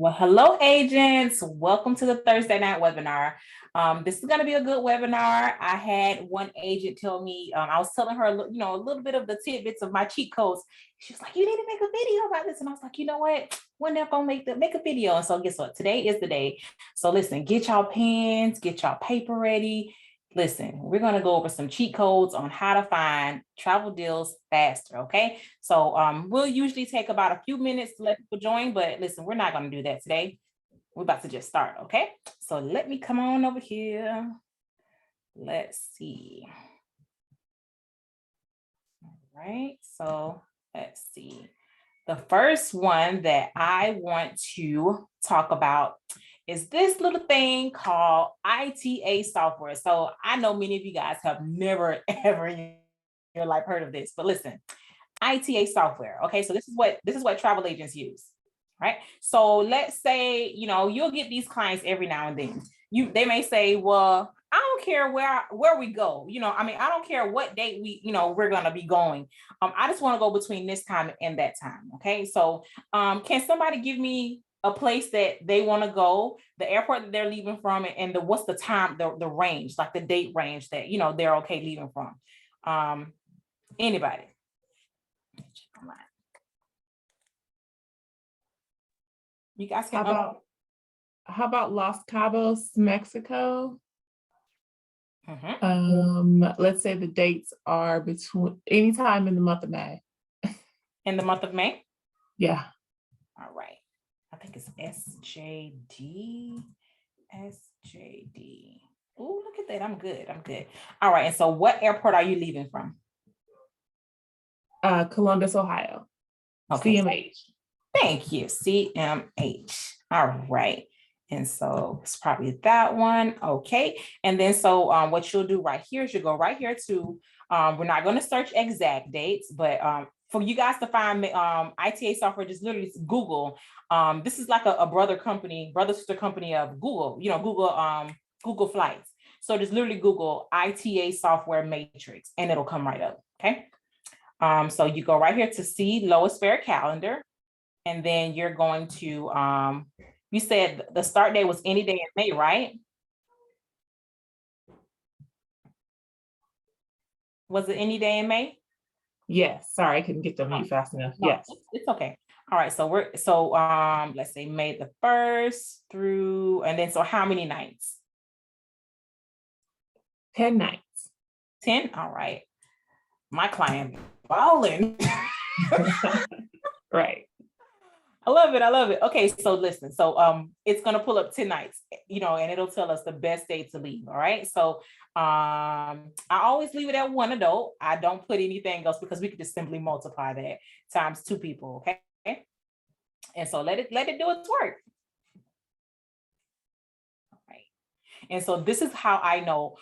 Well, hello, agents. Welcome to the Thursday night webinar. This is going to be a good webinar. I had one agent tell me, I was telling her, a little bit of the tidbits of my cheat codes. She's like, you need to make a video about this. And I was like, you know what? We're not going to make a video. And so guess what? Today is the day. So listen, get y'all pens, get y'all paper ready. Listen, we're going to go over some cheat codes on how to find travel deals faster, okay? So we'll usually take about a few minutes to let people join, but listen, we're not going to do that today. We're about to just start, okay? So let me come on over here. Let's see. All right, so let's see. The first one that I want to talk about is this little thing called ITA software. So I know many of you guys have never, ever in your life heard of this, but listen, ITA software. Okay, so this is what travel agents use, right? So let's say, you'll get these clients every now and then. They may say, well, I don't care where we go. I don't care what date we're gonna be going. I just want to go between this time and that time. Okay, so can somebody give me a place that they want to go, the airport that they're leaving from, and what's the time, the range, like the date range that they're okay leaving from? Anybody? You guys can. How about Los Cabos, Mexico? Let's say the dates are between anytime in the month of May. In the month of May? Yeah. All right. I think it's SJD. Oh, look at that. I'm good. All right. And so what airport are you leaving from? Columbus, Ohio. Okay. CMH. Thank you. CMH. All right. And so it's probably that one. Okay. And then so what you'll do right here is you go right here to, we're not going to search exact dates, but for you guys to find ITA software, just literally Google. This is like a brother sister company of Google, Google Flights. So just literally Google ITA software matrix and it'll come right up. Okay. So you go right here to see lowest fare calendar. And then you're going to, you said the start date was any day in May, right? Was it any day in May? Yes. Sorry, I couldn't get the mute fast enough. No, yes. It's okay. All right. So let's say May the 1st through, and then so how many nights? 10 nights. 10. All right. My client balling. Right. I love it. Okay, so listen. So it's gonna pull up 10 nights, and it'll tell us the best day to leave. All right. So I always leave it at 1 adult. I don't put anything else because we could just simply multiply that times 2 people. Okay. And so let it do its work. All right. And so this is how I know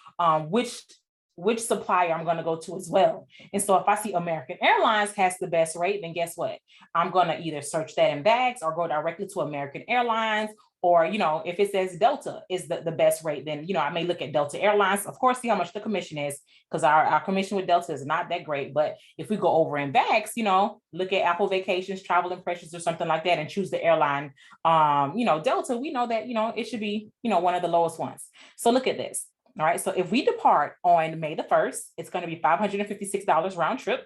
which supplier I'm going to go to as well. And so if I see American Airlines has the best rate, then guess what? I'm going to either search that in bags or go directly to American Airlines. Or, if it says Delta is the best rate, then, I may look at Delta Airlines, of course, see how much the commission is, because our commission with Delta is not that great. But if we go over in bags, look at Apple Vacations, Travel Impressions, or something like that, and choose the airline, Delta, we know that, it should be, one of the lowest ones. So look at this. All right, so if we depart on May the 1st, it's going to be $556 round trip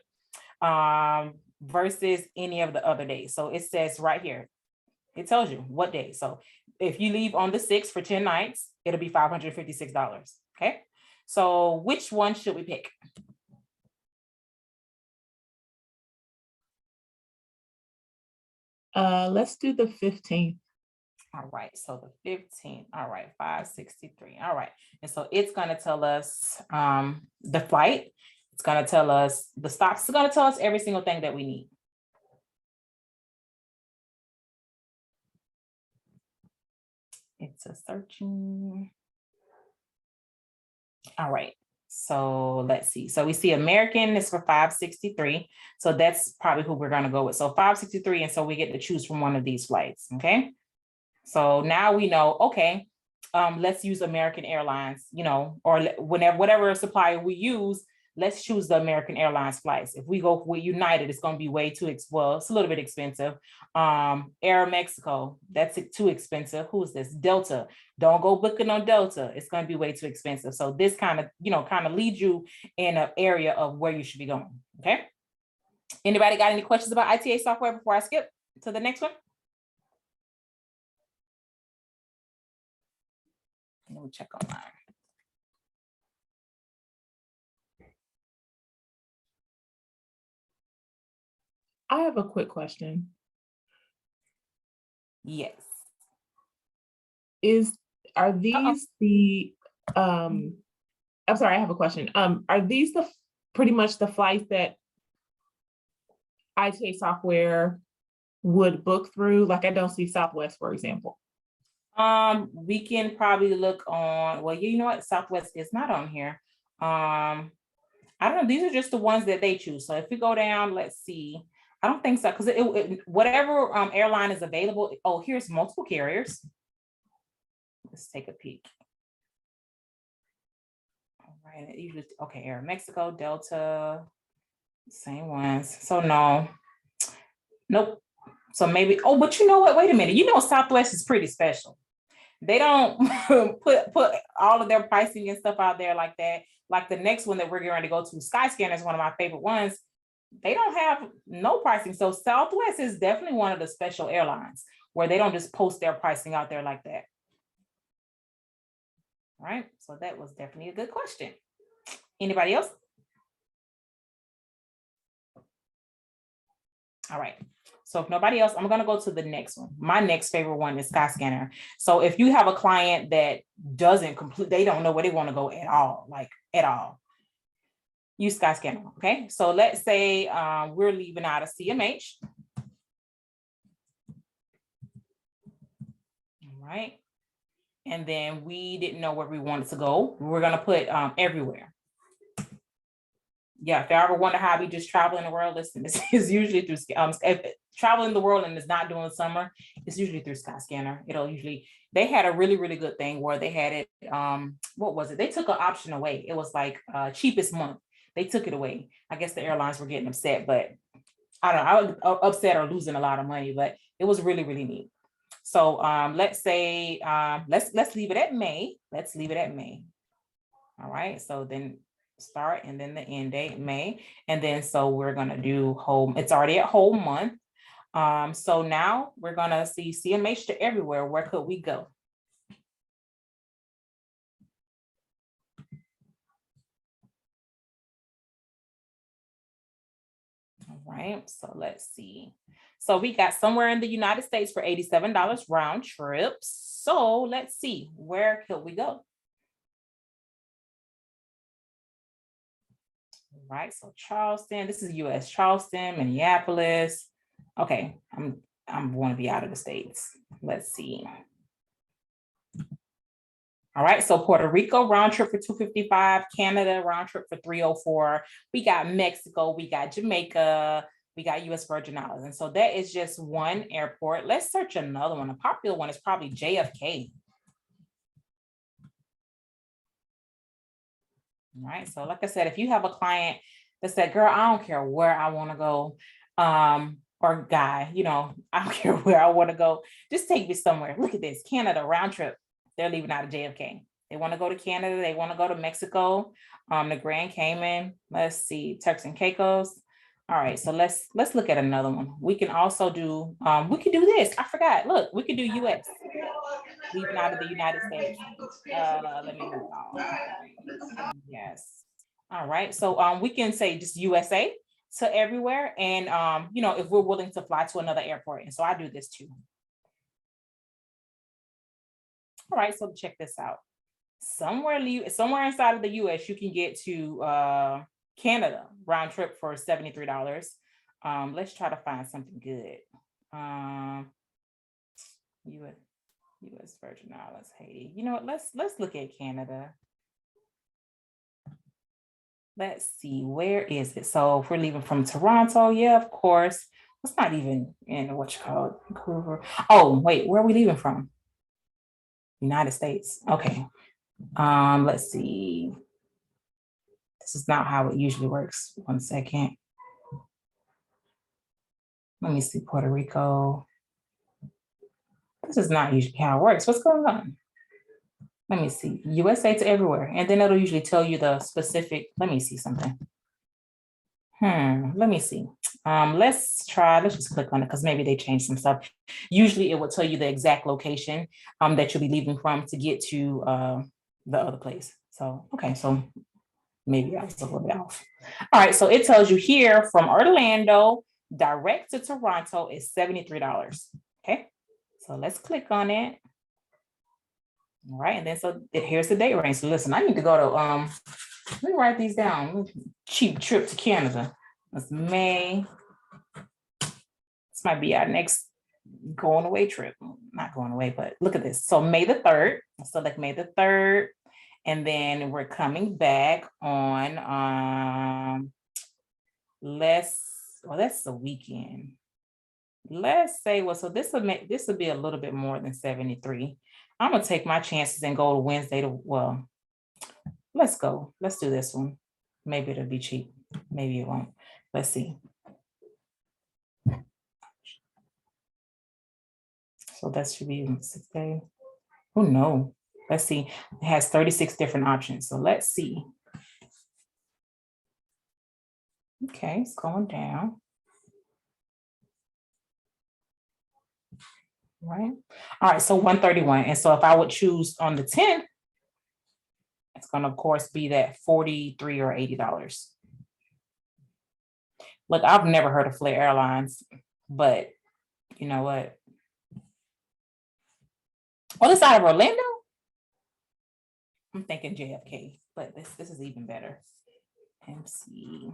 versus any of the other days. So it says right here, it tells you what day. So if you leave on the 6th for 10 nights, it'll be $556. Okay, so which one should we pick? Let's do the 15th. All right, so the 15th. All right, 563. All right, and so it's going to tell us the flight. It's going to tell us the stops. It's going to tell us every single thing that we need. It's a searching. All right, so let's see. So we see American is for 563. So that's probably who we're going to go with. So 563, and so we get to choose from one of these flights. Okay. So now we know, okay, let's use American Airlines, or whatever supplier we use, let's choose the American Airlines flights. If we go with United, it's going to be way too, well, it's a little bit expensive. Air Mexico, that's too expensive. Who's this? Delta. Don't go booking on Delta. It's going to be way too expensive. So this kind of, kind of leads you in an area of where you should be going. Okay. Anybody got any questions about ITA software before I skip to the next one? Let me check online. I have a quick question. Yes. Are these I'm sorry, I have a question. Are these pretty much the flights that ITA software would book through? Like, I don't see Southwest, for example. We can probably look on, well, you know what? Southwest is not on here. I don't know. These are just the ones that they choose. So if we go down, let's see. I don't think so, because whatever airline is available. Oh, here's multiple carriers. Let's take a peek. All right. Usually, okay, Air Mexico, Delta, same ones. So no, nope. So maybe, oh, but you know what? Wait a minute. Southwest is pretty special. They don't put all of their pricing and stuff out there like that. Like the next one that we're going to go to, Skyscanner is one of my favorite ones. They don't have no pricing. So Southwest is definitely one of the special airlines where they don't just post their pricing out there like that. All right. So that was definitely a good question. Anybody else? All right. So if nobody else, I'm going to go to the next one. My next favorite one is Skyscanner. So if you have a client that they don't know where they want to go at all, like at all, use Skyscanner. Okay. So let's say we're leaving out of CMH. All right. And then we didn't know where we wanted to go. We're going to put everywhere. Yeah, if you ever wonder how we just travel in the world, listen, this is usually through traveling the world and it's not doing summer, it's usually through Skyscanner. They had a really, really good thing where they had it, what was it? They took an option away. It was like cheapest month. They took it away. I guess the airlines were getting upset, but I don't know, I was upset or losing a lot of money, but it was really, really neat. So let's say, let's leave it at May. Let's leave it at May. All right, so then start and then the end date, May. And then so we're gonna do whole, it's already a whole month. So now we're gonna see CMH to everywhere. Where could we go? All right, so let's see. So we got somewhere in the United States for $87 round trip. So let's see, where could we go? Right, so Charleston, this is US, Charleston, Minneapolis. Okay, I'm want to be out of the States. Let's see. All right, so Puerto Rico round trip for $255, Canada round trip for $304. We got Mexico, we got Jamaica, we got US Virgin Islands. And so that is just one airport. Let's search another one. A popular one is probably JFK. All right, so like I said, if you have a client that said, girl, I don't care where I want to go, or guy, I don't care where I want to go, just take me somewhere. Look at this, Canada round trip. They're leaving out of JFK. They want to go to Canada. They want to go to Mexico, the Grand Cayman. Let's see, Turks and Caicos. All right, so let's look at another one. We can also do, we could do this. I forgot. Look, we could do US. Leaving out of the United States. Let me move on. Yes. All right. So we can say just USA to everywhere. And if we're willing to fly to another airport. And so I do this too. All right, so check this out. Somewhere inside of the US, you can get to Canada round trip for $73. Let's try to find something good. US Virgin Islands, Haiti. You know what? Let's look at Canada. Let's see, where is it? So if we're leaving from Toronto, yeah, of course. It's not even in what you call it, Vancouver. Oh, wait, where are we leaving from? United States. Okay. Let's see. This is not how it usually works. 1 second. Let me see, Puerto Rico. This is not usually how it works. What's going on? Let me see, USA to everywhere. And then it'll usually tell you the specific, let me see something. Let me see. Let's just click on it because maybe they changed some stuff. Usually it will tell you the exact location that you'll be leaving from to get to the other place. So, okay, so maybe I was a little bit off. All right, so it tells you here from Orlando direct to Toronto is $73. Okay, so let's click on it. All right, and then so here's the date range. So listen, I need to go to let me write these down. Cheap trip to Canada. That's May. This might be our next going away trip. Not going away, but look at this. So May the 3rd. Select May the 3rd. And then we're coming back on that's the weekend. Let's say, well, so this will be a little bit more than 73. I'm gonna take my chances and go to Wednesday well, let's go. Let's do this one. Maybe it'll be cheap. Maybe it won't. Let's see. So that should be 6 days. Oh no. Let's see. It has 36 different options. So let's see. Okay, it's going down. Right. All right, so 131. And so if I would choose on the 10th, it's going to, of course, be that $43 or $80. Look, I've never heard of Flair Airlines, but you know what? Oh, it's out of Orlando? I'm thinking JFK, but this is even better. MC.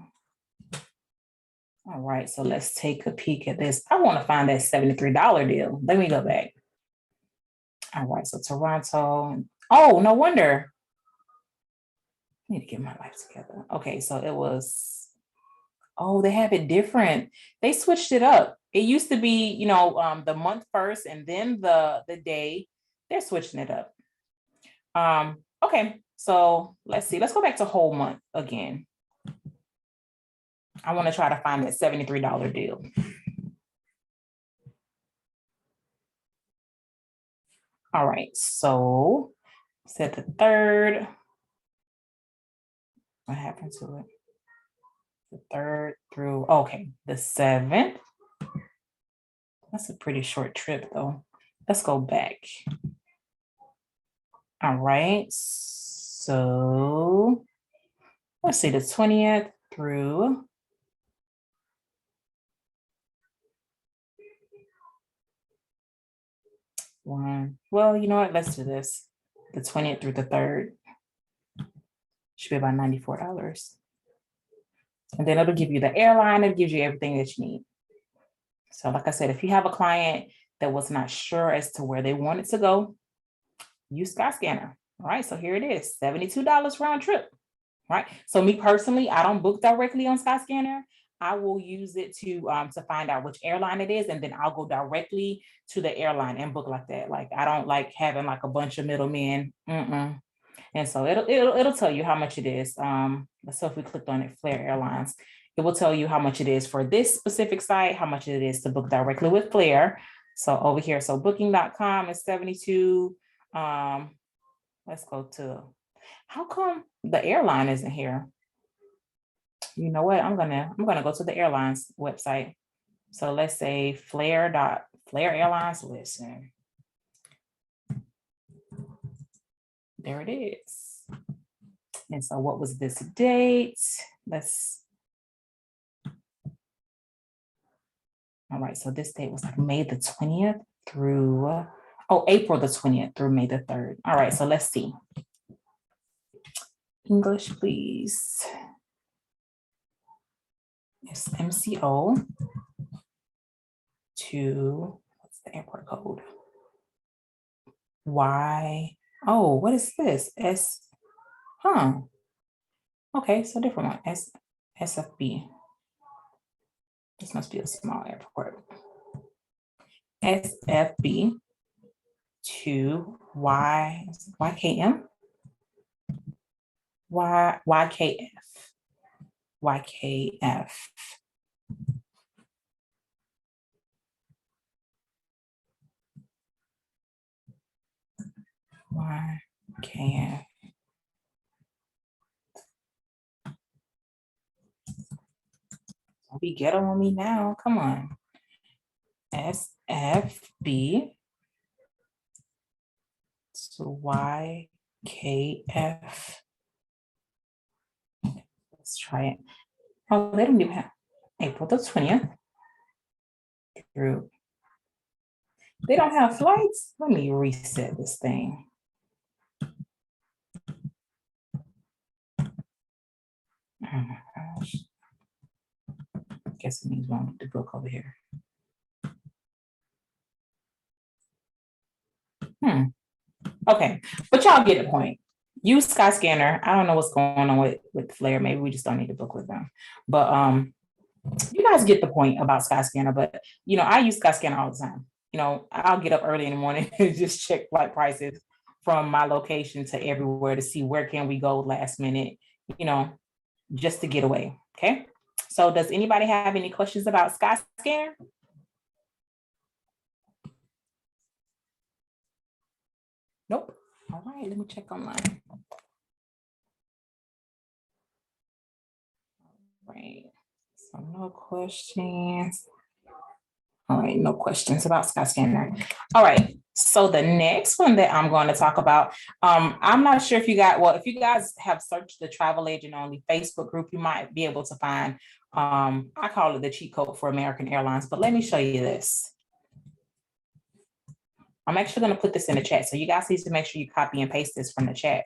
All right, so let's take a peek at this. I want to find that $73 deal. Let me go back. All right, so Toronto. Oh, no wonder. I need to get my life together. Okay, so it was, oh, they have it different. They switched it up. It used to be, the month first and then the day. They're switching it up. Okay, so let's see. Let's go back to whole month again. I want to try to find that $73 deal. All right, so set the 3rd. What happened to it? The 3rd through, okay, the 7th. That's a pretty short trip though. Let's go back. All right, so let's see, the 20th through one. Well, you know what? Let's do this. The 20th through the 3rd should be about $94. And then it'll give you the airline. It gives you everything that you need. So like I said, if you have a client that was not sure as to where they wanted to go, use Skyscanner. All right, so here it is, $72 round trip. Right. So me personally, I don't book directly on Skyscanner. I will use it to find out which airline it is, and then I'll go directly to the airline and book like that. Like I don't like having like a bunch of middlemen. And so it'll tell you how much it is. So if we clicked on it, Flair Airlines, it will tell you how much it is for this specific site, how much it is to book directly with Flair. So over here, so booking.com is 72. Let's go to, how come the airline isn't here? You know what? I'm gonna go to the airlines website. So let's say Flair Airlines. Listen, there it is. And so what was this date? All right, so this date was like May the 20th through, April the 20th through May the 3rd. All right, so let's see. English, please. It's MCO to, what's the airport code? Y, oh, what is this? Okay, so different one, SFB. This must be a small airport. SFB to YKM. YKF. YKF. YKF. Don't be ghetto on me now. Come on. SFB to YKF. Let's try it. Oh, they don't even have April the 20th through. They don't have flights. Let me reset this thing. Oh my gosh. Guess it means one with the book over here. Okay, but y'all get the point. Use Skyscanner. I don't know what's going on with Flare. Maybe we just don't need to book with them. But you guys get the point about Skyscanner. But I use Skyscanner all the time. I'll get up early in the morning and just check flight prices from my location to everywhere to see where can we go last minute, just to get away. Okay. So does anybody have any questions about Skyscanner? Nope. All right, let me check online. All right, so no questions. All right, no questions about Skyscanner. All right, so the next one that I'm going to talk about, I'm not sure if you guys have searched the Travel Agent Only Facebook group, you might be able to find, I call it the cheat code for American Airlines, but let me show you this. I'm actually going to put this in the chat. So you guys need to make sure you copy and paste this from the chat.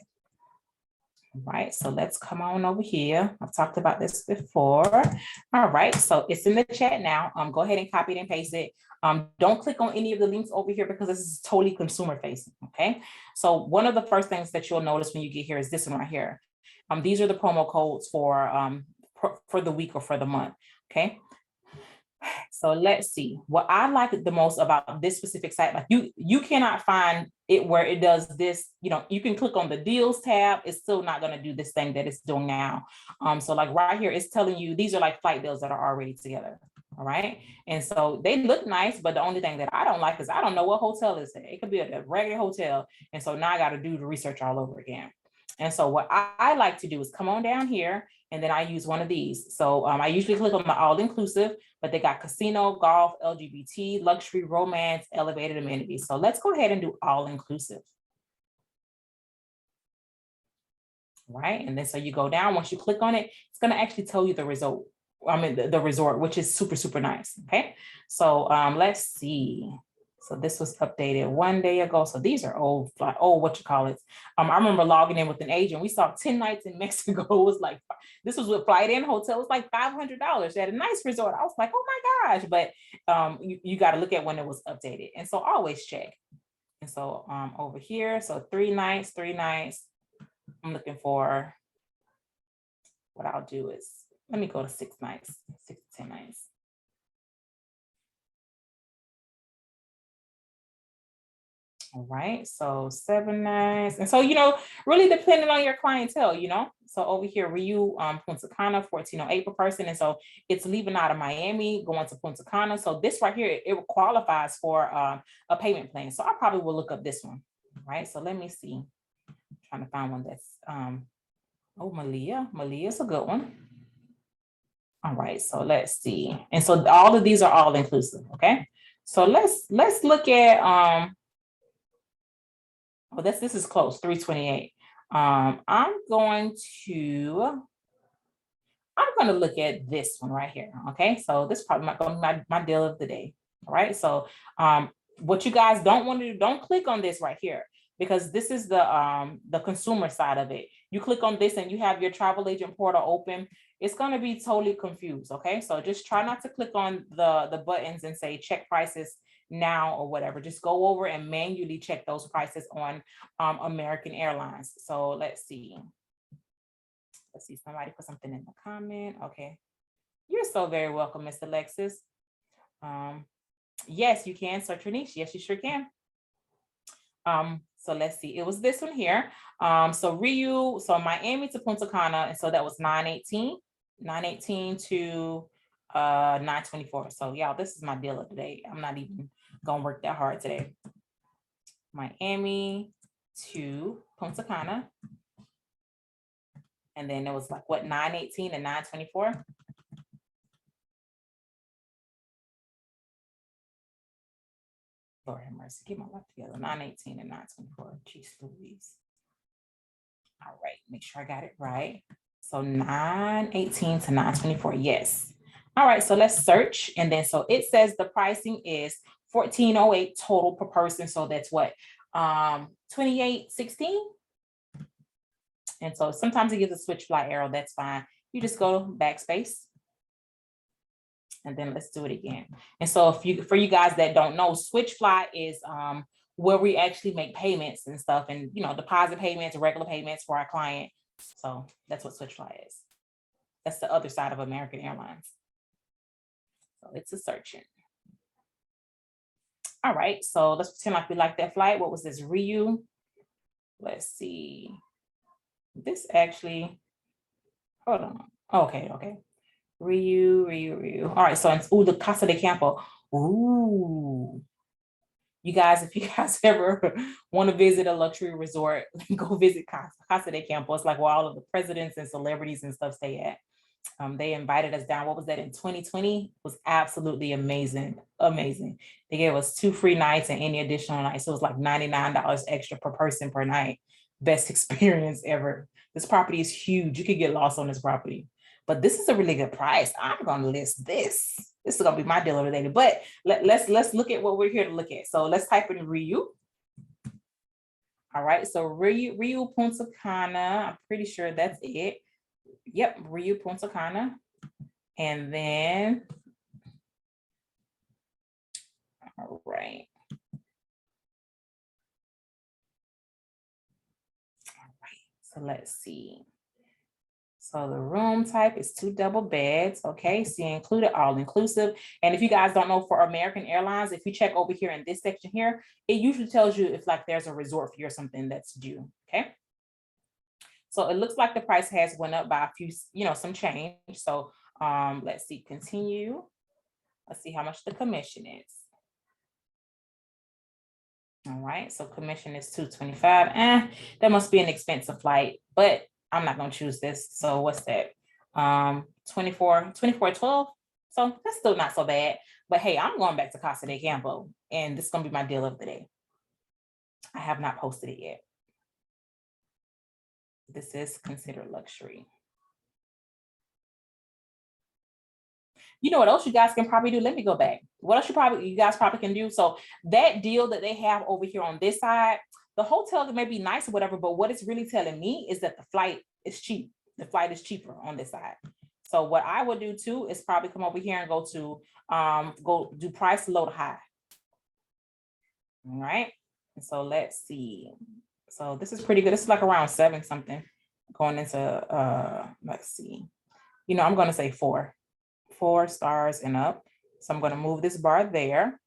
All right, so let's come on over here. I've talked about this before. All right, so it's in the chat now. Go ahead and copy it and paste it. Don't click on any of the links over here because this is totally consumer facing, okay? So one of the first things that you'll notice when you get here is this one right here. These are the promo codes for the week or for the month, okay? So let's see. What I like the most about this specific site, like you cannot find it where it does this, you can click on the deals tab. It's still not going to do this thing that it's doing now. So like right here, it's telling you these are like flight deals that are already together. All right. And so they look nice, but the only thing that I don't like is I don't know what hotel is it. It could be a regular hotel. And so now I got to do the research all over again. And so what I like to do is come on down here and then I use one of these. So I usually click on the all-inclusive, but they got casino, golf, LGBT, luxury, romance, elevated amenities. So let's go ahead and do all-inclusive. Right, and then so you go down, once you click on it, it's gonna actually tell you the result. The resort, which is super, super nice, okay? So let's see. So this was updated 1 day ago. So these are old, I remember logging in with an agent. We saw 10 nights in Mexico. It was like, this was with Flight In Hotel. It was like $500. They had a nice resort. I was like, oh my gosh. But you got to look at when it was updated. And so always check. And so over here, so 3 nights. I'm looking for, what I'll do is, let me go to 6 nights, 6 to 10 nights. All right, so 7 nights. And so, really depending on your clientele, So over here, Ryu, Punta Cana, $14.08 per person. And so it's leaving out of Miami, going to Punta Cana. So this right here, it qualifies for a payment plan. So I probably will look up this one, right? So let me see. I'm trying to find one that's, Malia's a good one. All right, so let's see. And so all of these are all inclusive, okay? So let's look at, well, this is close, 328. I'm going to look at this one right here, okay? So this is probably my deal of the day, all right? So what you guys don't want to do, don't click on this right here because this is the consumer side of it. You click on this and you have your travel agent portal open, it's going to be totally confused, okay? So just try not to click on the buttons and say check prices now or whatever. Just go over and manually check those prices on American Airlines. So let's see. Somebody put something in the comment. Okay. You're so very welcome, Miss Alexis. Yes, you can search your niche. Yes, you sure can. So let's see. It was this one here. So Ryu, so Miami to Punta Cana, and so that was $918. 918 to 924. So y'all, this is my deal of the day. I'm not even gonna work that hard today. Miami to Punta Cana. And then it was like what, 918 and 924. Lord have mercy, get my life together. 918 and 924. Jeez Louise. All right, make sure I got it right. So 918 to 924. Yes. All right, so let's search. And then so it says the pricing is $14.08 total per person. So that's what, $28.16. And so sometimes it gives a switch fly arrow. That's fine. You just go backspace. And then let's do it again. And so if you, for you guys that don't know, switch fly is where we actually make payments and stuff, and deposit payments, regular payments for our client. So that's what switch fly is. That's the other side of American Airlines. So it's a searching. All right, so let's pretend like we like that flight. What was this, Ryu? Let's see. This actually, hold on. Okay. Ryu. All right, so it's the Casa de Campo. Ooh. You guys, if you guys ever want to visit a luxury resort, go visit Casa de Campo. It's like where all of the presidents and celebrities and stuff stay at. They invited us down. What was that, in 2020? It was absolutely amazing. They gave us 2 free nights and any additional nights. So it was like $99 extra per person per night. Best experience ever. This property is huge. You could get lost on this property, but this is a really good price. I'm going to list this. This is going to be my deal of the day. But let's look at what we're here to look at. So let's type in Ryu. All right. So Ryu Punta Cana. I'm pretty sure that's it. Yep, Ryu Punta Cana. And then, all right. So let's see. So the room type is 2 double beds. Okay, so included, all inclusive. And if you guys don't know, for American Airlines, if you check over here in this section here, it usually tells you if like there's a resort fee or something that's due. Okay. So it looks like the price has went up by a few, some change. So let's see, continue. Let's see how much the commission is. All right, so commission is $225. That must be an expensive flight, but I'm not gonna choose this. So what's that? 24.12. So that's still not so bad. But hey, I'm going back to Casa de Campo, and this is gonna be my deal of the day. I have not posted it yet. This is considered luxury. You know what else you guys can probably do? Let me go back. What else you guys probably can do? So that deal that they have over here on this side, the hotel may be nice or whatever, but what it's really telling me is that the flight is cheap. The flight is cheaper on this side. So what I would do too is probably come over here and go do price low to high. All right. And so let's see. So this is pretty good. It's like around 7 something going into let's see. I'm gonna say 4 stars and up. So I'm going to move this bar there.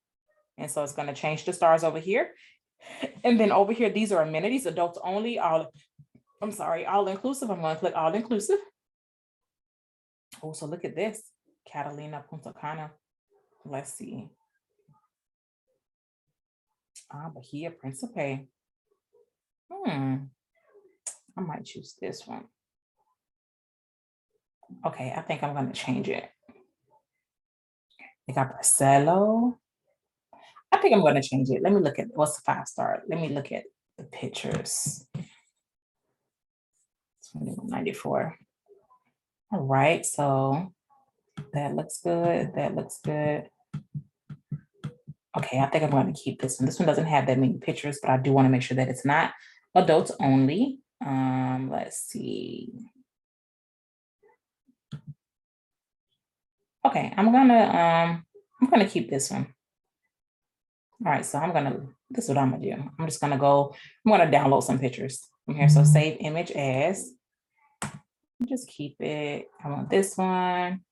And so it's going to change the stars over here. And then over here, these are amenities, adults only, all inclusive. I'm going to click all inclusive. Oh, so look at this. Catalina Punta Cana. Let's see. Bahia Principe. I might choose this one. Okay, I think I'm going to change it. They got Barcelo. I think I'm going to change it. Let me look at what's the 5-star. Let me look at the pictures. 2194. All right, so that looks good. That looks good. Okay, I think I'm going to keep this one. This one doesn't have that many pictures, but I do want to make sure that it's not adults only. Let's see. Okay, I'm gonna keep this one. All right, so this is what I'm gonna do. I'm gonna download some pictures from here. So save image as, just keep it. I want this one,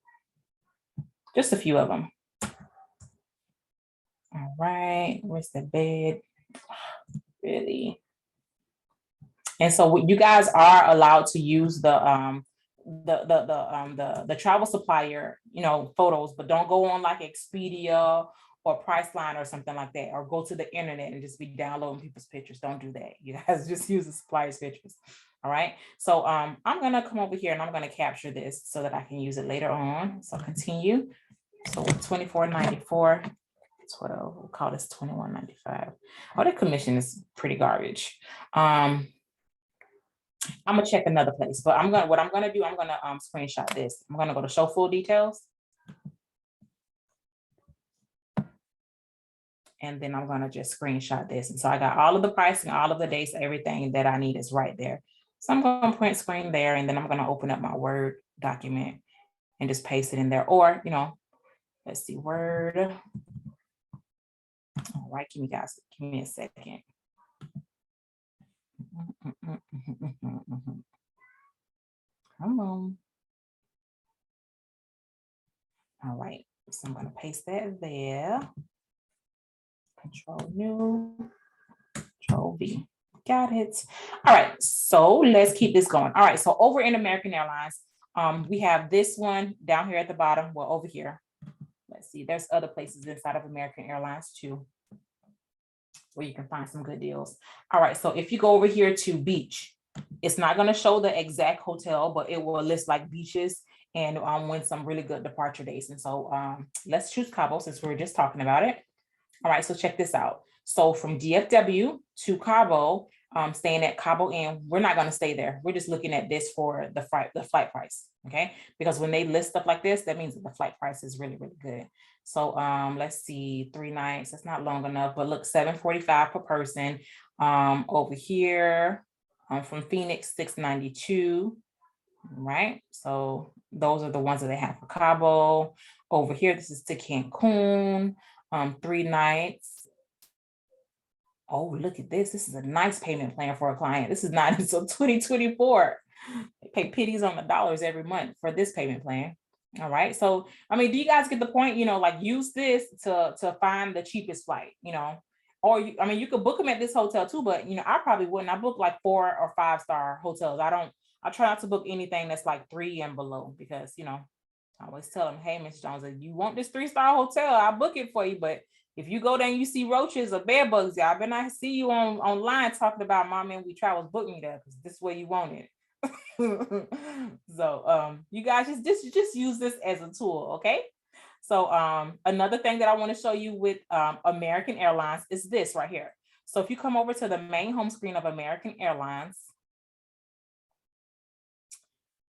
just a few of them. All right, where's the bed? Really? And so you guys are allowed to use the the travel supplier, photos, but don't go on like Expedia or Priceline or something like that, or go to the internet and just be downloading people's pictures. Don't do that. You guys just use the supplier's pictures. All right. So I'm gonna come over here and I'm gonna capture this so that I can use it later on. So continue. So $24.94. 12, we'll call this $21.95. Oh, the commission is pretty garbage. I'm gonna check another place, but what I'm gonna do, I'm gonna screenshot this. I'm gonna go to show full details. And then I'm gonna just screenshot this. And so I got all of the pricing, all of the dates, everything that I need is right there. So I'm gonna print screen there, and then I'm gonna open up my Word document and just paste it in there. Or, let's see, Word. All right, give me a second. Come on. All right, so I'm gonna paste that there. Control New, Control V. Got it. All right, so let's keep this going. All right, so over in American Airlines, we have this one down here at the bottom. Well, over here. Let's see, there's other places inside of American Airlines too, where you can find some good deals. All right, so if you go over here to beach, it's not going to show the exact hotel, but it will list like beaches and when some really good departure dates. And so let's choose Cabo since we were just talking about it. All right, so check this out. So from DFW to Cabo, staying at Cabo Inn, we're not going to stay there. We're just looking at this for the flight price, okay? Because when they list stuff like this, that means that the flight price is really, really good. So let's see, 3 nights. That's not long enough, but look, $745 per person. Over here, from Phoenix, $692. Right, so those are the ones that they have for Cabo. Over here, this is to Cancun, 3 nights. Oh, look at this. This is a nice payment plan for a client. This is not until 2024. They pay pennies on the dollars every month for this payment plan. All right, so I mean, do you guys get the point? Like use this to find the cheapest flight, or you could book them at this hotel too, but I probably wouldn't. I book like 4 or 5 star hotels. I try not to book anything that's like 3 and below because, I always tell them, hey, Miss Jones, if you want this 3-star hotel, I'll book it for you. But if you go there and you see roaches or bed bugs, y'all better not see you online talking about Mom and We Travels booking you there because this is where you want it. So you guys just use this as a tool, okay? So another thing that I want to show you with American Airlines is this right here. So if you come over to the main home screen of American Airlines,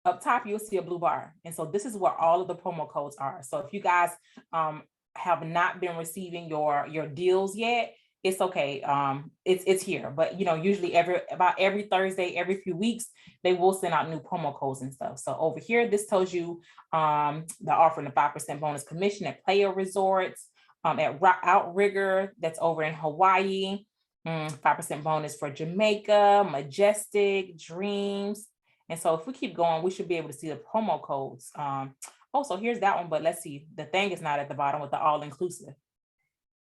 up top, you'll see a blue bar. And so this is where all of the promo codes are. So if you guys have not been receiving your deals yet, it's okay. It's here. But usually about every Thursday, every few weeks, they will send out new promo codes and stuff. So over here, this tells you they're offering a 5% bonus commission at Playa Resorts, at Outrigger, that's over in Hawaii, 5% bonus for Jamaica, Majestic, Dreams. And so if we keep going, we should be able to see the promo codes. So here's that one, but let's see. The thing is not at the bottom with the all-inclusive.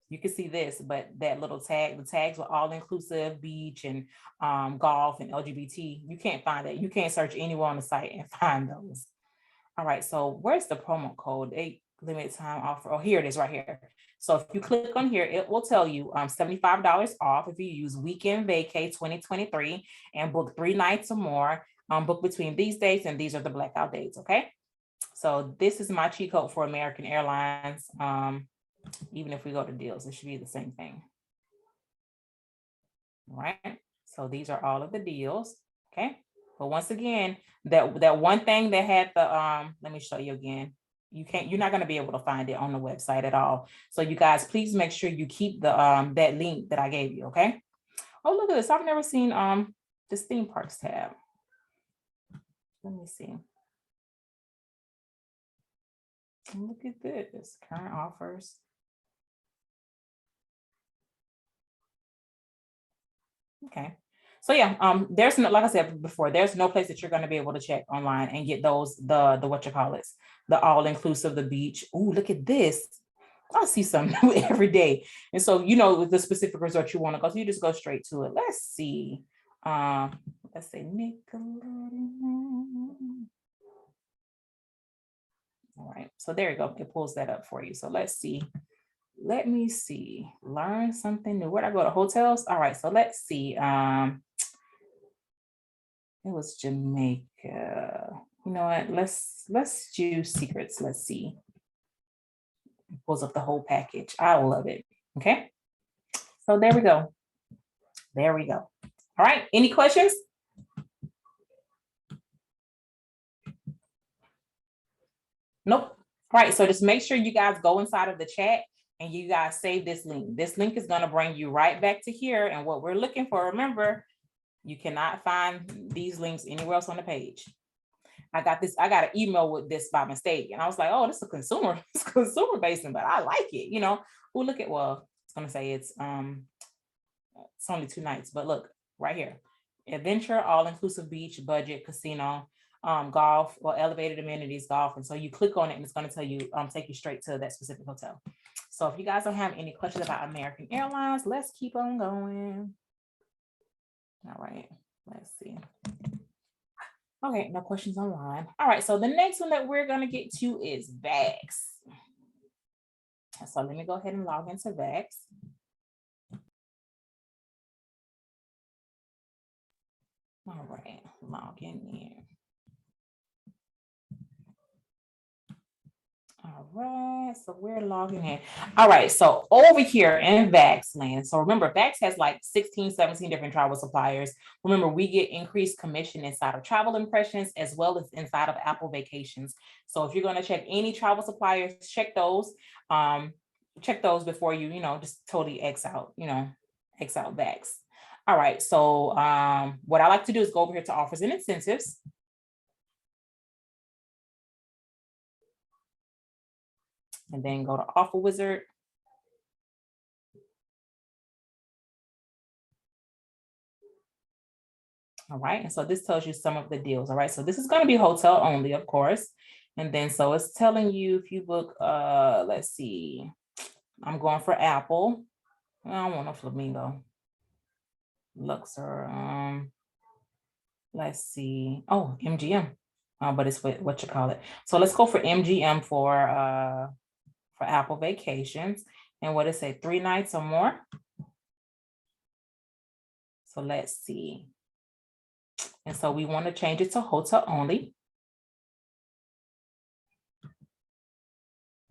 You can see this, but that little tag, the tags were all-inclusive, beach and golf and LGBT. You can't find that. You can't search anywhere on the site and find those. All right, so where's the promo code? Limited time offer. Oh, here it is right here. So if you click on here, it will tell you $75 off if you use Weekend Vacay 2023 and book 3 nights or more. Book between these dates, and these are the blackout dates, okay? So this is my cheat code for American Airlines. Even if we go to deals, it should be the same thing. All right, so these are all of the deals, okay? But once again, that one thing that had the, let me show you again. You're not going to be able to find it on the website at all. So you guys, please make sure you keep the that link that I gave you, okay? Oh, look at this. I've never seen this theme parks tab. Let me see. Look at this, current offers. Okay. So yeah, there's no, like I said before, there's no place that you're going to be able to check online and get those, the the all-inclusive, the beach. Ooh, look at this. I see something new every day. And so, with the specific resort you want to go, so you just go straight to it. Let's see. Let's say Nickelodeon. All right, so there you go. It pulls that up for you. So let's see. Let me see. Learn something new. Where'd I go to hotels? All right, so let's see. It was Jamaica. You know what? Let's do secrets. Let's see. It pulls up the whole package. I love it. Okay. So there we go. There we go. All right. Any questions? Nope. All right. So just make sure you guys go inside of the chat and you guys save this link. This link is going to bring you right back to here. And what we're looking for, remember, you cannot find these links anywhere else on the page. I got an email with this by mistake. And I was like, oh, this is it's consumer facing, but I like it. You know, oh, look at, well, it's going to say it's only 2 nights, but look right here. Adventure, all-inclusive beach, budget, casino, golf, or elevated amenities, golf. And so you click on it and it's going to tell you, take you straight to that specific hotel. So if you guys don't have any questions about American Airlines, let's keep on going. All right, let's see. Okay, no questions online. All right, so the next one that we're going to get to is VAX. So let me go ahead and log into VAX. All right, log in here. All right, so we're logging in. All right, so over here in VAX land. So remember, VAX has like 16, 17 different travel suppliers. Remember, we get increased commission inside of Travel Impressions as well as inside of Apple Vacations. So if you're going to check any travel suppliers, check those. Check those before you, just totally X out VAX. All right, so what I like to do is go over here to offers and incentives. And then go to Offer Wizard. All right, and so this tells you some of the deals. All right, so this is going to be hotel only, of course. And then so it's telling you if you book, let's see, I'm going for Apple. I don't want a Flamingo. Luxor, let's see. Oh, MGM. But it's what you call it. So let's go for MGM for Apple Vacations. And what it say, 3 nights or more. So let's see. And so we want to change it to hotel only.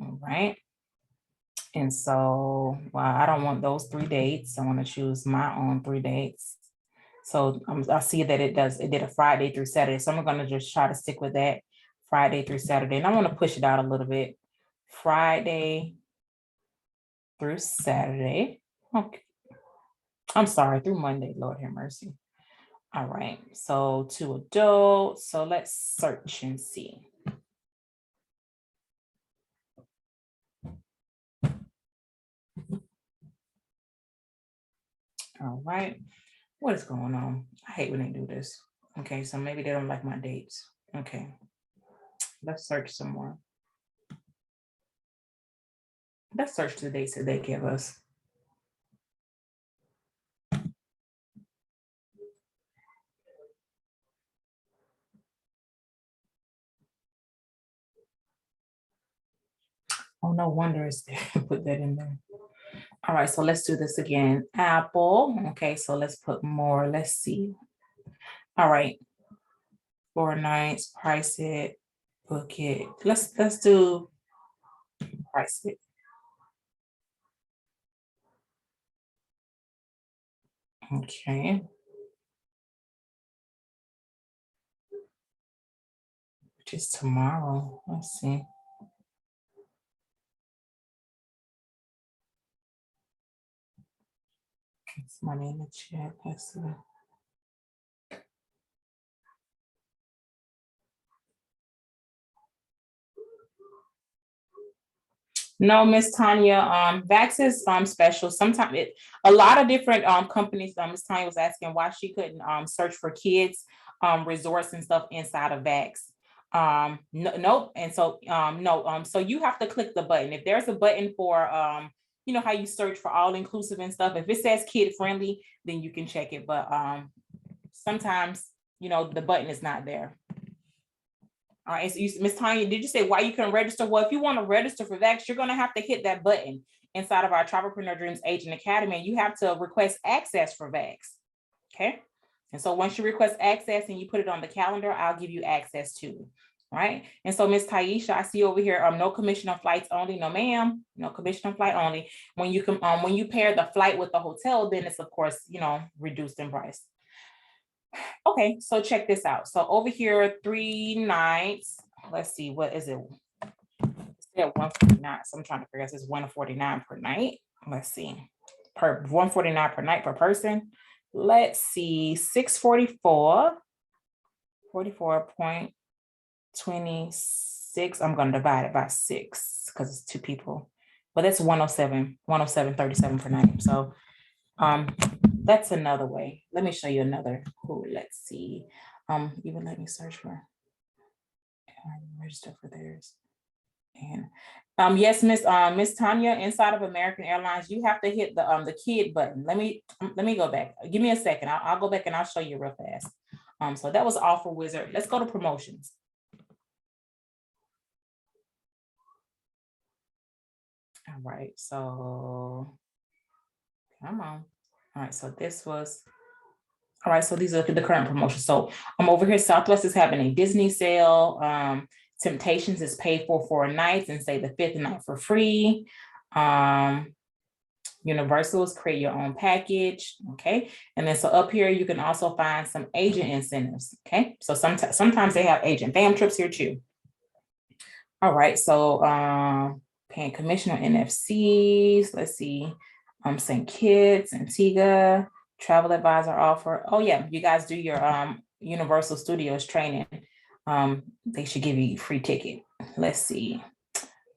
All right. And so, well, I don't want those 3 dates. I want to choose my own 3 dates. So I see that it did a Friday through Saturday. So I'm going to just try to stick with that Friday through Saturday. And I want to push it out a little bit. Friday through Saturday. Okay. I'm sorry, through Monday, Lord have mercy. All right, so to adults. So let's search and see. All right, what is going on? I hate when they do this. Okay, so maybe they don't like my dates. Okay, let's search some more. Let's search the dates that they give us. Oh, no wonder it's there. Put that in there. All right, so let's do this again. Apple. Okay, so let's put more. Let's see. All right. 4 nights, price it, book it. Let's do price it. Okay. Which is tomorrow. Let's see. It's money in the chat. Let's see. No, Miss Tanya, VAX is special. Sometimes a lot of different companies, Miss Tanya was asking why she couldn't search for kids resorts and stuff inside of VAX. Nope. And so no, so you have to click the button. If there's a button for you know how you search for all inclusive and stuff, if it says kid friendly, then you can check it. But sometimes, the button is not there. All right, so Miss Tanya, did you say why you couldn't register? Well, if you want to register for VAX, you're going to have to hit that button inside of our Travelpreneur Dreams Agent Academy, and you have to request access for VAX. Okay. And so once you request access and you put it on the calendar, I'll give you access to it. Right. And so Miss Taisha, I see over here, no commission on flights only. No, ma'am, no commission on flight only. When you when you pair the flight with the hotel, then it's of course, reduced in price. Okay, so check this out. So over here, 3 nights. Let's see, what is it? It's at 149. So I'm trying to figure out this is 149 per night. Let's see. Per 149 per night per person. Let's see, 644, 44.26. I'm going to divide it by 6 because it's 2 people. But that's 107.37 per night. So that's another way. Let me show you another. Oh, let's see. Even let me search for register for theirs. And yes, Miss Tanya, inside of American Airlines, you have to hit the kid button. Let me go back. Give me a second. I'll go back and I'll show you real fast. So that was Offer Wizard. Let's go to promotions. All right, so come on. All right, so this was, all right, so these are the current promotions. So I'm over here, Southwest is having a Disney sale. Temptations is paid for 4 nights and say the 5th night for free. Universal is create your own package. Okay. And then so up here, you can also find some agent incentives. Okay. So sometimes they have agent fam trips here too. All right. So paying commission on NFCs. Let's see. St. Kitts, Antigua, travel advisor offer. Oh yeah, you guys do your Universal Studios training. They should give you a free ticket. Let's see.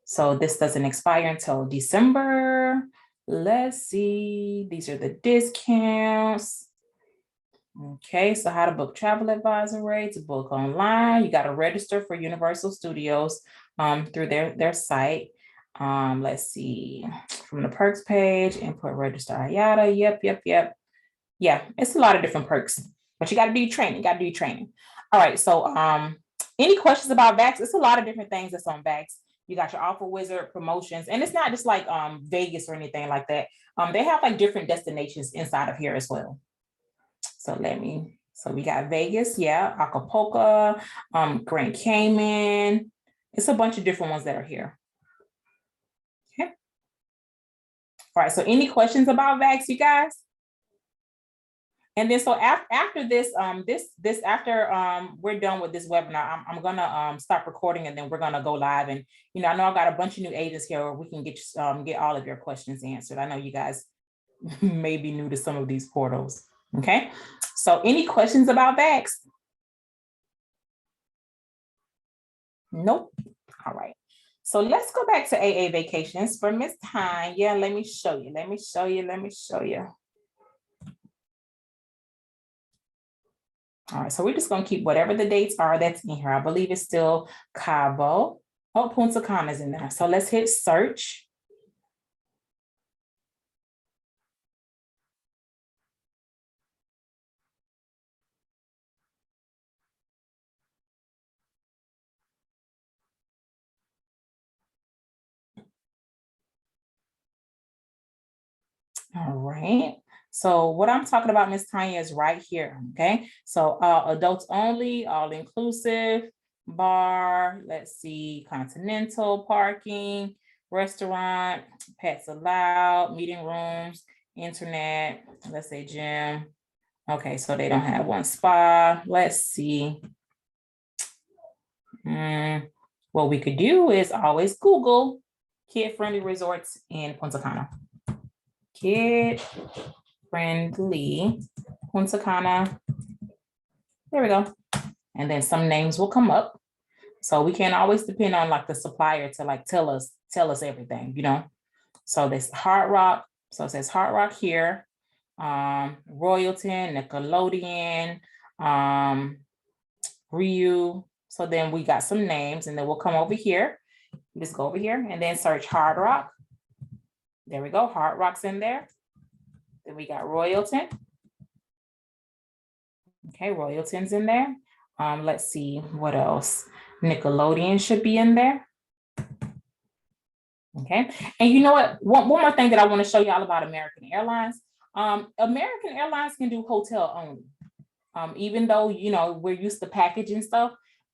So this doesn't expire until December. Let's see. These are the discounts. Okay, so how to book travel advisor rates, book online. You got to register for Universal Studios through their site. Let's see, from the perks page, input, register, yada. Yep. Yeah, it's a lot of different perks, but you got to do training. All right, so any questions about VAX? It's a lot of different things that's on VAX. You got your Offer Wizard promotions, and it's not just like Vegas or anything like that. They have like different destinations inside of here as well. So we got Vegas, yeah, Acapulco, Grand Cayman. It's a bunch of different ones that are here. Okay. All right, so any questions about VAX, you guys? And then so after this, after we're done with this webinar, I'm gonna stop recording and then we're gonna go live. And I know I got a bunch of new agents here where we can get all of your questions answered. I know you guys may be new to some of these portals. Okay, so any questions about VAX? Nope. All right. So let's go back to AA vacations for Miss Tanya. Yeah, let me show you. All right, so we're just going to keep whatever the dates are that's in here. I believe it's still Cabo. Oh, Punta Cana is in there. So let's hit search. All right. So what I'm talking about, Miss Tanya, is right here. Okay. So adults only, all inclusive, bar, let's see, continental parking, restaurant, pets allowed, meeting rooms, internet, let's say gym. Okay, so they don't have one spa. Let's see. What we could do is always Google kid-friendly resorts in Punta Cana. Kid-friendly Punta Cana. There we go. And then some names will come up. So we can't always depend on like the supplier to like tell us everything, So this Hard Rock. So it says Hard Rock here. Royalton, Nickelodeon, Ryu. So then we got some names, and then we'll come over here. Just go over here and then search Hard Rock. There we go. Hard Rock's in there. Then we got Royalton. Okay, Royalton's in there. Let's see what else. Nickelodeon should be in there. Okay, and you know what? One more thing that I want to show y'all about American Airlines. American Airlines can do hotel only. Even though, you know, we're used to packaging stuff,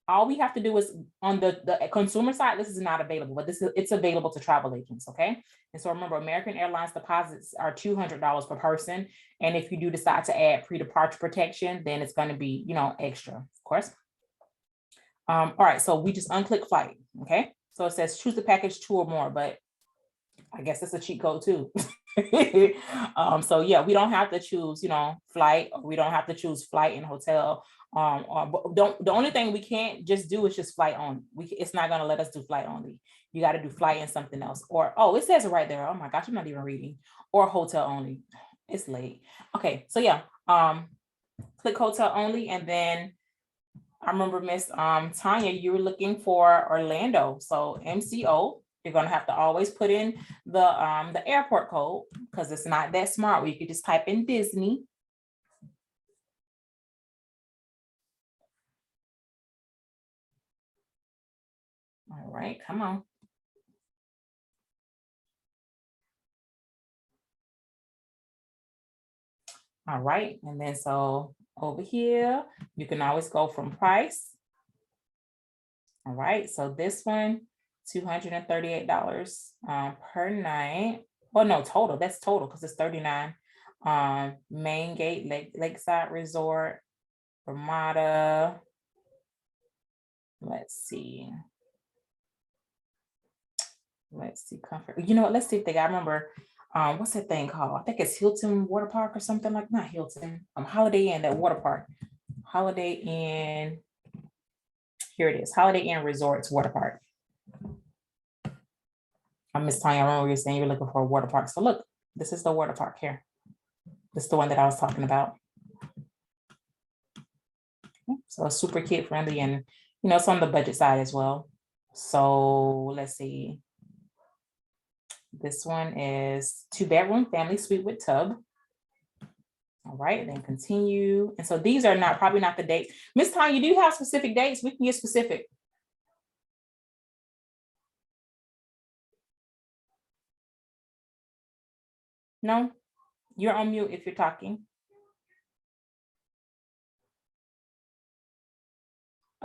all we have to do is on the consumer side, this is not available, but it's available to travel agents, okay? And so remember, American Airlines deposits are $200 per person. And if you do decide to add pre-departure protection, then it's going to be, you know, extra, of course. All right, so we just unclick flight, okay? So it says choose the package 2 or more, but I guess it's a cheat code too. So yeah, we don't have to choose, you know, flight, or we don't have to choose flight and hotel. The only thing we can't just do is just flight only. It's not going to let us do flight only. You got to do flight and something else. Or, oh, it says it right there. Oh my gosh, I'm not even reading. Or hotel only. It's late. Okay, so yeah, click hotel only, and then I remember Miss Tanya, you were looking for Orlando. So MCO, you're gonna have to always put in the airport code, because it's not that smart where you could just type in Disney. All right, come on. All right, and then so over here, you can always go from price. All right, so this one, $238 per night. Oh no, total, that's total because it's 39. Main Gate, Lakeside Resort, Ramada. Let's see, comfort. You know what, let's see if they got, I remember, what's that thing called? I think it's Hilton Water Park or something, like, not Hilton, Holiday Inn, that water park. Holiday Inn, here it is, Holiday Inn Resorts Water Park. I'm Miss Tanya, I remember you were saying you're looking for a water park. So look, this is the water park here. This is the one that I was talking about. So it's super kid friendly, and you know, it's on the budget side as well. So let's see. This one is 2-bedroom family suite with tub. All right, then continue. And so these are probably not the dates. Miss Tanya, do you have specific dates? We can get specific. No, you're on mute if you're talking.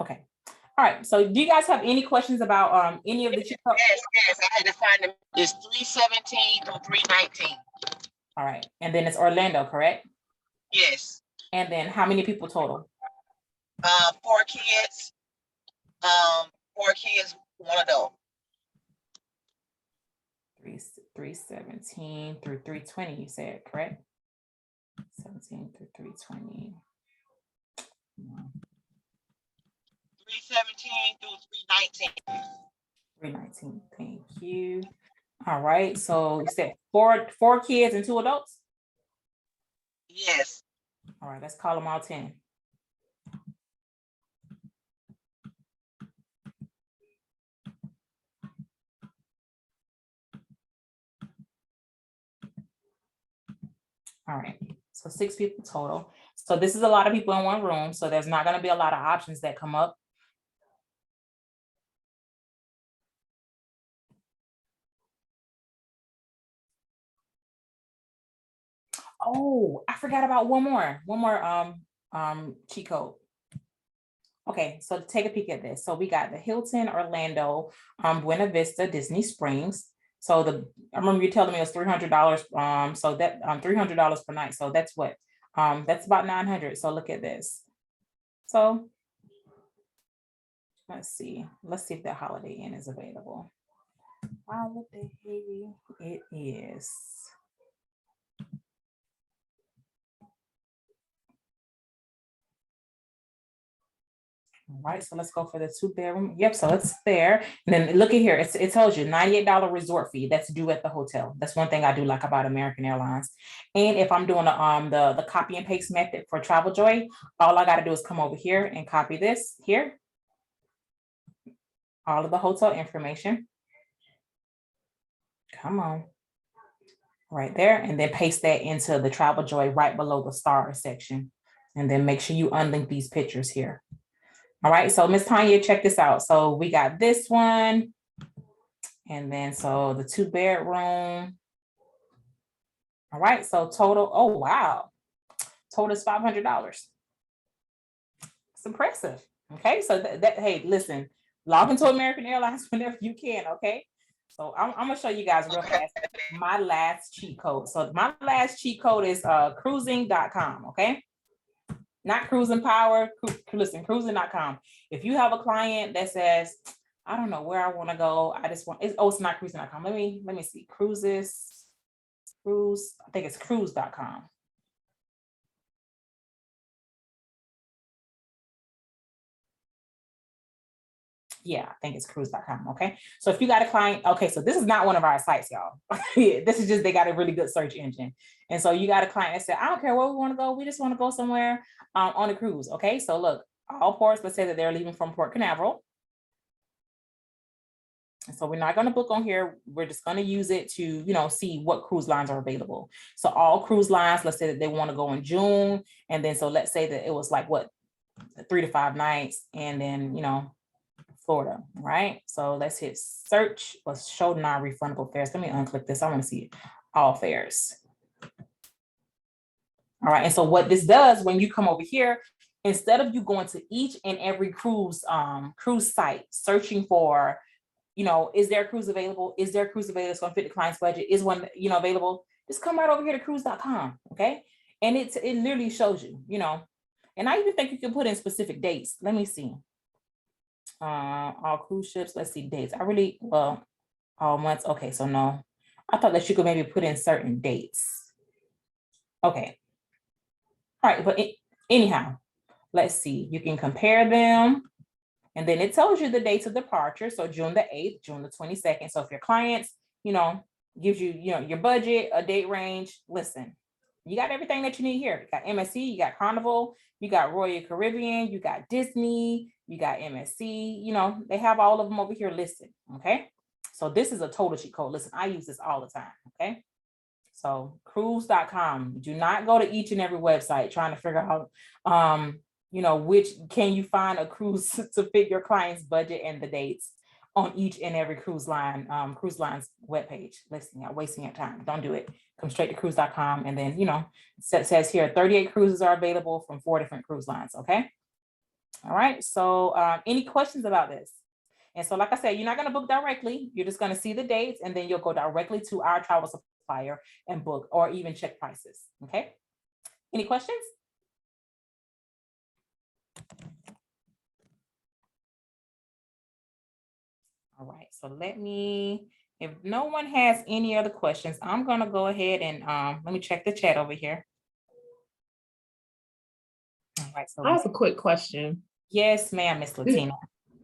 Okay. All right. So do you guys have any questions about any of the? Yes, I had to find them. It's 317 through 319. All right. And then it's Orlando, correct? Yes. And then how many people total? 4 kids. 4 kids, 1 adult. 317 through 320, you said, correct? 17 through 320. 317 through 319. 319. Thank you. All right. So you said four kids and 2 adults? Yes. All right, let's call them all 10. All right, so 6 people total. So this is a lot of people in one room, so there's not going to be a lot of options that come up. Oh, I forgot about one more cheat code. Okay, so take a peek at this. So we got the Hilton Orlando Buena Vista Disney Springs. So I remember you telling me it was $300. So that $300 per night. So that's what? That's about 900. So look at this. So let's see if the Holiday Inn is available. Holiday, it is. All right, so let's go for the 2-bedroom. Yep, so it's there. And then look at here, it tells you $98 resort fee that's due at the hotel. That's one thing I do like about American Airlines. And if I'm doing the copy and paste method for TravelJoy, all I got to do is come over here and copy this here. All of the hotel information. Come on. Right there, and then paste that into the TravelJoy right below the star section. And then make sure you unlink these pictures here. All right, so Miss Tanya, check this out. So we got this one, and then so the 2-bedroom. All right, so total, oh wow, total is $500. It's impressive. Okay, so that hey, listen, log into American Airlines whenever you can. Okay, so I'm gonna show you guys real fast my last cheat code. So my last cheat code is cruising.com. Okay, not cruising power. Listen, cruising.com. If you have a client that says, I don't know where I want to go, I just want it's not cruising.com. Let me see. Cruise. I think it's cruise.com. Yeah, I think it's cruise.com. Okay. So if you got a client, okay, so this is not one of our sites, y'all. This is just, they got a really good search engine. And so you got a client that said, I don't care where we want to go. We just want to go somewhere on a cruise. Okay. So look, all ports, let's say that they're leaving from Port Canaveral. And so we're not going to book on here. We're just going to use it to, see what cruise lines are available. So all cruise lines, let's say that they want to go in June. And then, so let's say that it was like 3 to 5 nights. And then, Florida, right? So let's hit search. Let's show non-refundable fares. Let me unclick this. I want to see all fares. All right. And so what this does when you come over here, instead of you going to each and every cruise site searching for, is there a cruise available? Is there a cruise available that's going to fit the client's budget? Is one, available? Just come right over here to cruise.com. Okay. And it literally shows you, and I even think you can put in specific dates. Let me see. All cruise ships. Let's see dates. All months. Okay, so no, I thought that you could maybe put in certain dates. Okay. All right, but anyhow, let's see. You can compare them, and then it tells you the dates of departure. So June the 8th, June the 22nd. So if your clients, gives you, your budget, a date range, listen, you got everything that you need here. You got MSC, you got Carnival, you got Royal Caribbean, you got Disney, you got MSC, they have all of them over here listed, okay? So this is a total cheat code. Listen, I use this all the time, okay? So cruise.com, do not go to each and every website trying to figure out, which can you find a cruise to fit your client's budget and the dates on each and every cruise line's webpage. Listen, you're wasting your time. Don't do it. Come straight to cruise.com. And then, it says here 38 cruises are available from 4 different cruise lines. Okay. All right. So any questions about this? And so, like I said, you're not going to book directly. You're just going to see the dates, and then you'll go directly to our travel supplier and book, or even check prices. Okay. Any questions? All right, so if no one has any other questions, I'm gonna go ahead and let me check the chat over here. All right, so I have a quick question. Yes, ma'am, Miss Latina.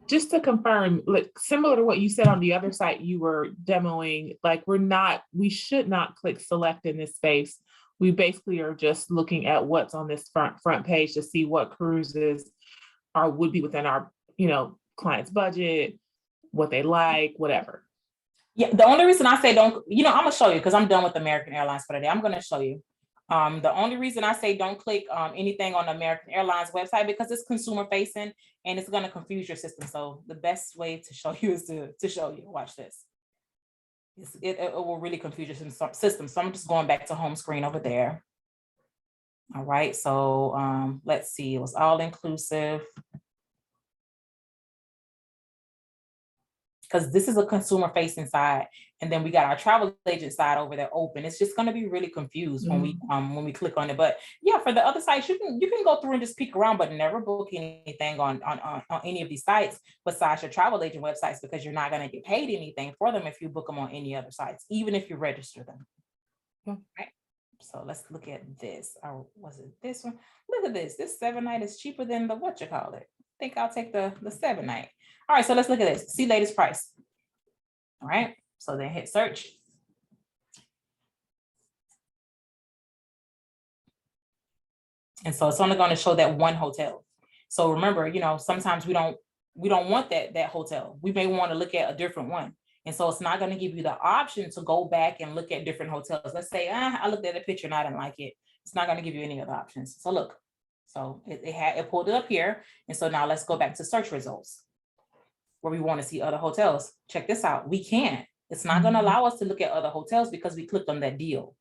Just to confirm, like similar to what you said on the other site you were demoing, like we should not click select in this space. We basically are just looking at what's on this front page to see what cruises would be within our, client's budget, what they like, whatever. Yeah, the only reason I say don't, I'm gonna show you because I'm done with American Airlines for today. I'm gonna show you. The only reason I say don't click anything on the American Airlines website because it's consumer facing and it's gonna confuse your system. So the best way to show you is to show you. Watch this. It will really confuse your system. So I'm just going back to home screen over there. All right, so let's see. It was all inclusive. Because this is a consumer facing side, and then we got our travel agent side over there open. It's just going to be really confused when we click on it. But yeah, for the other sites, you can go through and just peek around, but never book anything on any of these sites besides your travel agent websites, because you're not going to get paid anything for them if you book them on any other sites, even if you register them. Right. So let's look at this. Or was it this one? Look at this. This 7-night is cheaper than the I think I'll take the 7-night. All right, so let's look at this. See latest price. All right, so then hit search. And so it's only going to show that one hotel. So remember, sometimes we don't want that hotel. We may want to look at a different one. And so it's not going to give you the option to go back and look at different hotels. Let's say I looked at a picture and I didn't like it. It's not going to give you any other options. So look, So it pulled it up here. And so now let's go back to search results where we want to see other hotels. Check this out. We can't. It's not going to allow us to look at other hotels because we clicked on that deal.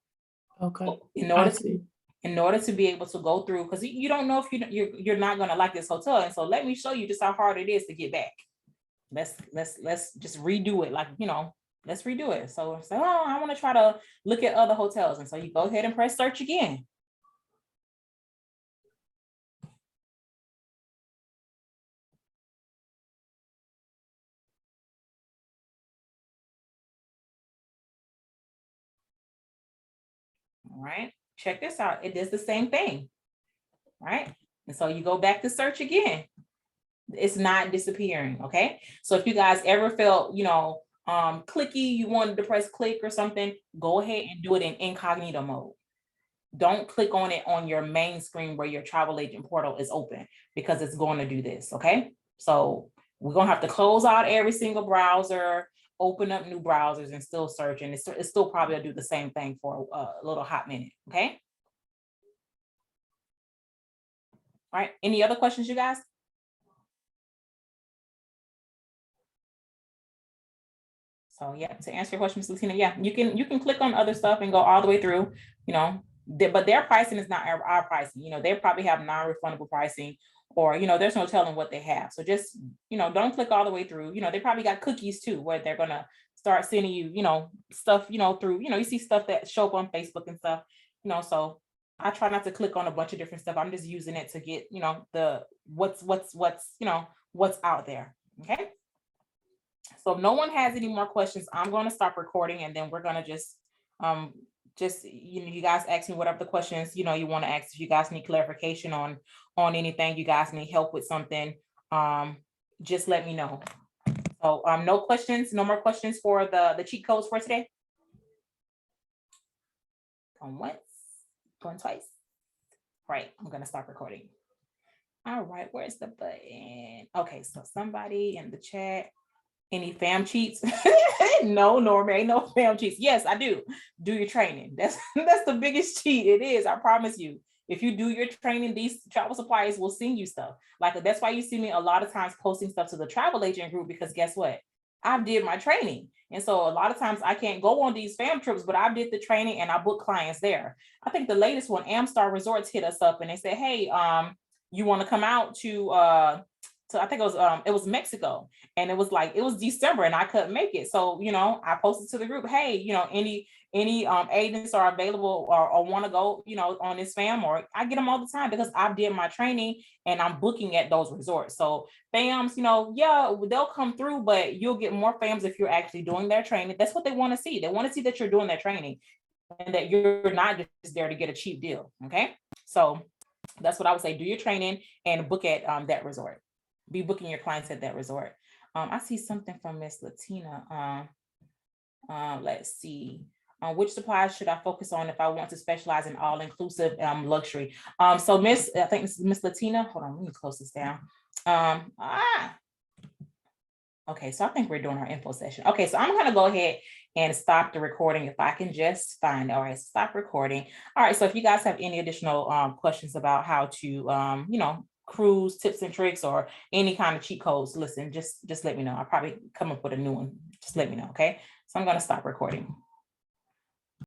Okay. So in order to be able to go through, because you don't know if you're not going to like this hotel. And so let me show you just how hard it is to get back. Let's just redo it. Like, let's redo it. So say, oh, I want to try to look at other hotels. And so you go ahead and press search again. All right, check this out. It does the same thing, right? And so you go back to search again. It's not disappearing, okay? So if you guys ever felt, clicky, you wanted to press click or something, go ahead and do it in incognito mode. Don't click on it on your main screen where your travel agent portal is open, because it's going to do this, okay? So we're going to have to close out every single browser, open up new browsers, and still search. And it's still probably going to do the same thing for a little hot minute, okay? All right, any other questions, you guys? So yeah, to answer your question, Ms. Latina, yeah, you can click on other stuff and go all the way through, but their pricing is not our pricing. They probably have non-refundable pricing, or there's no telling what they have. So just don't click all the way through. They probably got cookies too, where they're gonna start sending you stuff through, you see stuff that show up on Facebook and stuff. So I try not to click on a bunch of different stuff. I'm just using it to get the what's out there. Okay. So if no one has any more questions, I'm going to stop recording, and then we're going to just you guys ask me whatever the questions you want to ask. If you guys need clarification on anything, you guys need help with something, just let me know. So no more questions for the cheat codes for today. Going once, going twice. Right, I'm going to stop recording. All right, where's the button? Okay, so somebody in the chat. Any fam cheats? No, Norma, ain't no fam cheats. Yes, I do. Do your training. That's the biggest cheat. It is. I promise you. If you do your training, these travel suppliers will send you stuff. Like, that's why you see me a lot of times posting stuff to the travel agent group, because guess what? I did my training. And so a lot of times I can't go on these fam trips, but I did the training and I booked clients there. I think the latest one, Amstar Resorts hit us up and they said, hey, you want to come out to I think it was Mexico, and it was December and I couldn't make it. So, I posted to the group, hey, any agents are available or want to go, on this fam, or I get them all the time because I did my training and I'm booking at those resorts. So fams, yeah, they'll come through, but you'll get more fams if you're actually doing their training. That's what they want to see. They want to see that you're doing their training and that you're not just there to get a cheap deal. Okay. So that's what I would say. Do your training and book at that resort. Be booking your clients at that resort. I see something from Miss Latina. Let's see. Which suppliers should I focus on if I want to specialize in all-inclusive luxury? So I think this is Miss Latina. Hold on, let me close this down. Okay, so I think we're doing our info session. Okay, so I'm gonna go ahead and stop the recording if I can just find it. All right, stop recording. All right, so if you guys have any additional questions about how to, cruise tips and tricks or any kind of cheat codes, listen, just let me know. I'll probably come up with a new one. Just let me know, okay? So I'm gonna stop recording.